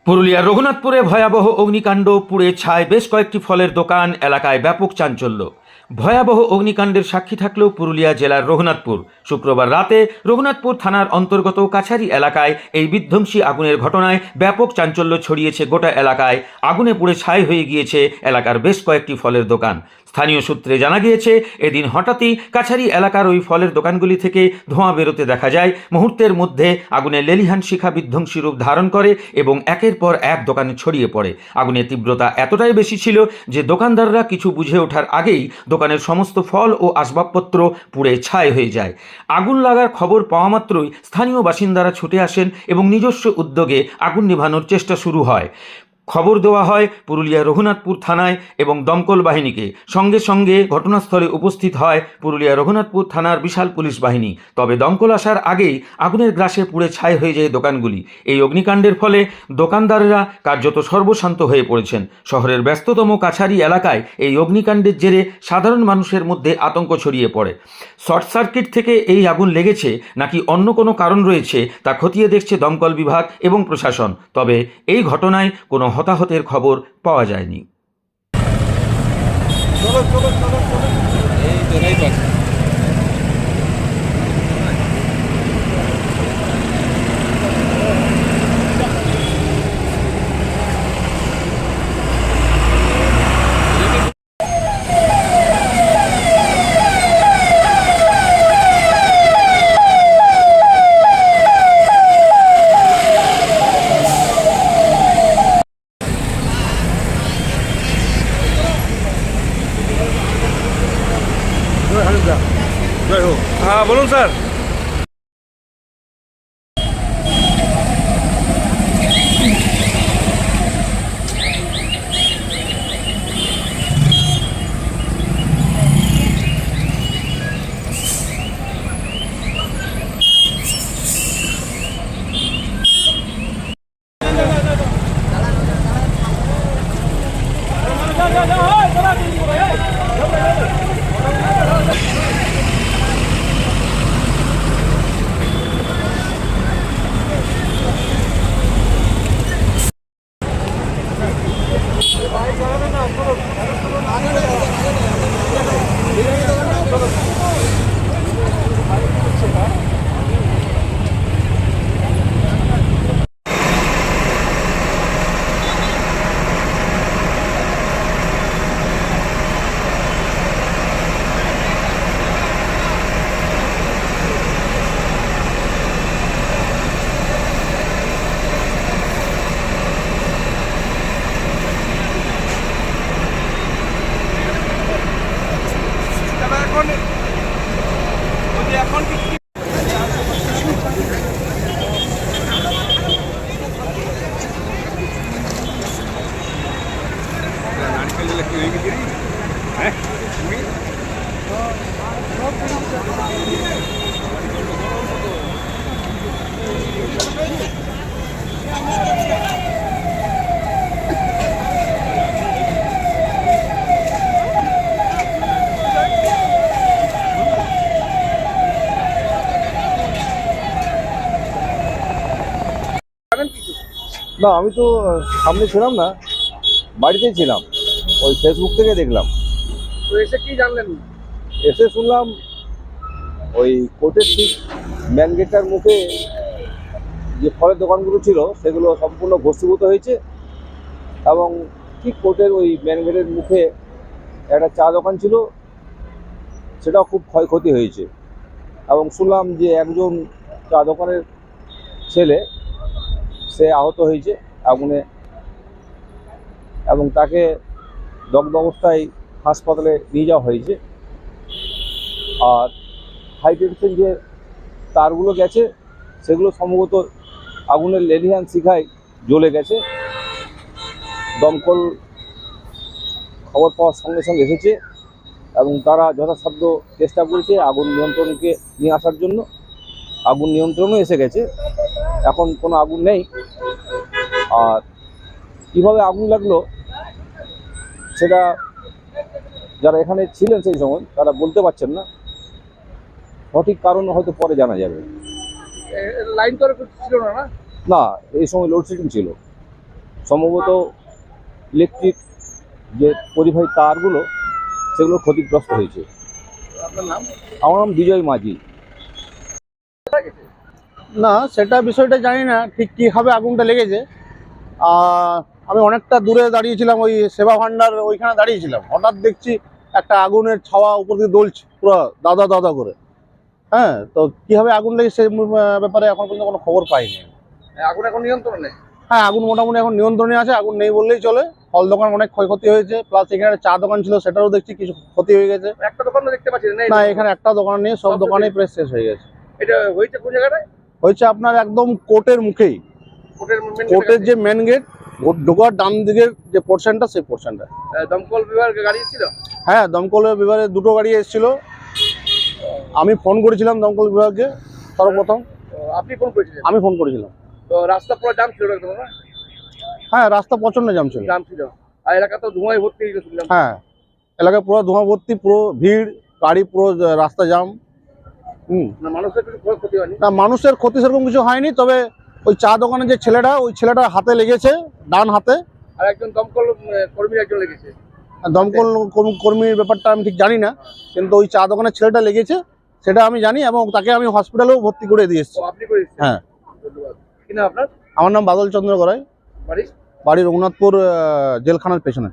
পুরুলিয়ার রঘুনাথপুরে ভয়াবহ অগ্নিকাণ্ড, পুড়ে ছাই বেশ কয়েকটি ফলের দোকান, এলাকায় ব্যাপক চাঞ্চল্য। ভয়াবহ অগ্নিকাণ্ডের সাক্ষী থাকলেও পুরুলিয়া জেলার রঘুনাথপুর। শুক্রবার রাতে রঘুনাথপুর থানার অন্তর্গত কাছারি এলাকায় এই বিধ্বংসী আগুনের ঘটনায় ব্যাপক চাঞ্চল্য ছড়িয়েছে গোটা এলাকায়। আগুনে পুড়ে ছাই হয়ে গিয়েছে এলাকার বেশ কয়েকটি ফলের দোকান। স্থানীয় সূত্রে জানা গিয়েছে, এদিন হঠাৎই কাছারি এলাকার ওই ফলের দোকানগুলি থেকে ধোঁয়া বেরোতে দেখা যায়। মুহূর্তের মধ্যে আগুনের লেলিহান শিখা বিধ্বংসী রূপ ধারণ করে এবং একের পর এক দোকানে ছড়িয়ে পড়ে। আগুনের তীব্রতা এতটাই বেশি ছিল যে দোকানদাররা কিছু বুঝে ওঠার আগেই দোকানের সমস্ত ফল ও আসবাবপত্র পুড়ে ছাই হয়ে যায়। আগুন লাগার খবর পাওয়া মাত্রই স্থানীয় বাসিন্দারা ছুটে আসেন এবং নিজস্ব উদ্যোগে আগুন নেভানোর চেষ্টা শুরু হয়। খবর দেওয়া হয় পুরুলিয়া রঘুনাথপুর থানায় এবং দমকল বাহিনীকে। সঙ্গে সঙ্গে ঘটনাস্থলে উপস্থিত হয় পুরুলিয়া রঘুনাথপুর থানার বিশাল পুলিশ বাহিনী। তবে দমকল আসার আগেই আগুনের গ্রাসে পুড়ে ছাই হয়ে যায় দোকানগুলি। এই অগ্নিকাণ্ডের ফলে দোকানদাররা কার্যত সর্বশান্ত হয়ে পড়েছেন। শহরের ব্যস্ততম কাছারি এলাকায় এই অগ্নিকাণ্ডের জেরে সাধারণ মানুষের মধ্যে আতঙ্ক ছড়িয়ে পড়ে। শর্ট সার্কিট থেকে এই আগুন লেগেছে নাকি অন্য কোনো কারণ রয়েছে তা খতিয়ে দেখছে দমকল বিভাগ এবং প্রশাসন। তবে এই ঘটনায় কোনো হতাহতের খবর পাওয়া যায়নি। हाँ बोलून सर। না, আমি তো সামনে ছিলাম না, বাড়িতেই ছিলাম। ওই ফেসবুক থেকে দেখলাম। তো এসে কি জানলেন? এসে শুনলাম ওই কোর্টের ঠিক মেন গেটটার মুখে যে ফলের দোকানগুলো ছিল সেগুলো সম্পূর্ণ ভস্মীভূত হয়েছে এবং ঠিক কোর্টের ওই মেন গেটের মুখে একটা চা দোকান ছিল, সেটাও খুব ক্ষয়ক্ষতি হয়েছে। এবং শুনলাম যে একজন চা দোকানের ছেলে সে আহত হয়েছে আগুনে এবং তাকে দগ্ধ অবস্থায় হাসপাতালে নিয়ে যাওয়া হয়েছে। আর হাই টেনশন যে তারগুলো গেছে সেগুলো সম্ভবত আগুনের লেলিহান শিখায় জ্বলে গেছে। দমকল খবর পাওয়ার সঙ্গে সঙ্গে এসেছে এবং তারা যথাসাধ্য চেষ্টা করেছে আগুন নিয়ন্ত্রণকে নিয়ে আসার জন্য। আগুন নিয়ন্ত্রণও এসে গেছে, এখন কোনো আগুন নেই। আর কীভাবে আগুন লাগলো সেটা যারা এখানে ছিলেন সেই সময় তারা বলতে পারছেন না। সঠিক কারণ হয়তো পরে জানা যাবে। লাইন তো ছিল না? না, এই সময় লোডশেডিং ছিল। সম্ভবত ইলেকট্রিক যে পরিবাহী তারগুলো সেগুলো ক্ষতিগ্রস্ত হয়েছে। আপনার নাম? আমার নাম বিজয় মাঝি। না, সেটা বিষয়টা জানি না ঠিক কীভাবে আগুনটা লেগেছে। আমি অনেকটা দূরে দাঁড়িয়েছিলাম, ওই সেবা ভান্ডার ওইখানে দাঁড়িয়েছিলাম। হঠাৎ দেখছি একটা আগুনের ছাওয়া উপর দিয়ে দোলছে পুরো দাদা দাদা করে। হ্যাঁ, তো কীভাবে আগুন লেগেছে সে ব্যাপারে এখন পর্যন্ত কোনো খবর পাইনি। আগুন এখন নিয়ন্ত্রণ নেই? হ্যাঁ, আগুন মোটামুটি এখন নিয়ন্ত্রণে আছে, আগুন নেই বললেই চলে। ফল দোকান অনেক ক্ষয়ক্ষতি হয়েছে, প্লাস এখানে চা দোকান ছিল সেটারও দেখছি কিছু ক্ষতি হয়ে গেছে। একটা দোকান দেখতে পাচ্ছি না? না, এখানে একটা দোকান নেই, সব দোকানেই প্রায় শেষ হয়ে গেছে। এটা হয়েছে কোন জায়গায়? হয়েছে আপনার একদম কোর্টের মুখেই, কোর্টের কোর্টের যে মেন গেট ঢোকার ডান দিকের যে পোর্শনটা, সেই পোর্শনটা। দমকল বিভাগের গাড়ি ছিল? হ্যাঁ, দমকল বিভাগে দুটো গাড়ি এসেছিল। আমি ফোন করেছিলাম দমকল বিভাগকে সর্বপ্রথম। আপনি ফোন করেছিলেন? আমি ফোন করেছিলাম। তো রাস্তা পুরো জাম ছিল একদম না? হ্যাঁ, রাস্তা প্রচন্ড জাম ছিল। জাম ছিল, আর এলাকা তো ধোঁয়ায় ভর্তি হয়ে গেছিল। হ্যাঁ, এলাকা পুরো ধোঁয়া ভর্তি, পুরো ভিড়, গাড়ি পুরো রাস্তা জাম। মানুষের কিছু ক্ষতি হয়নি? না, মানুষের ক্ষতি সেরকম কিছু হয়নি, তবে ওই চা দোকানে যে ছেলেটা, ওই ছেলেটার হাতে লেগেছে, ডান হাতে। আর একজন দমকল কর্মীর একজন লেগেছে। দমকল কর্মীর ব্যাপারটা আমি ঠিক জানি না, কিন্তু ওই চা দোকানের ছেলেটা লেগেছে সেটা আমি জানি, এবং তাকে আমি হসপিটালেও ভর্তি করে দিয়ে এসেছি। আপনি করেছেন? হ্যাঁ। ধন্যবাদ। কি নাম আপনার? আমার নাম বাদল চন্দ্র গড়াই, বাড়ি? বাড়ি রঘুনাথপুর জেলখানার পেছনে।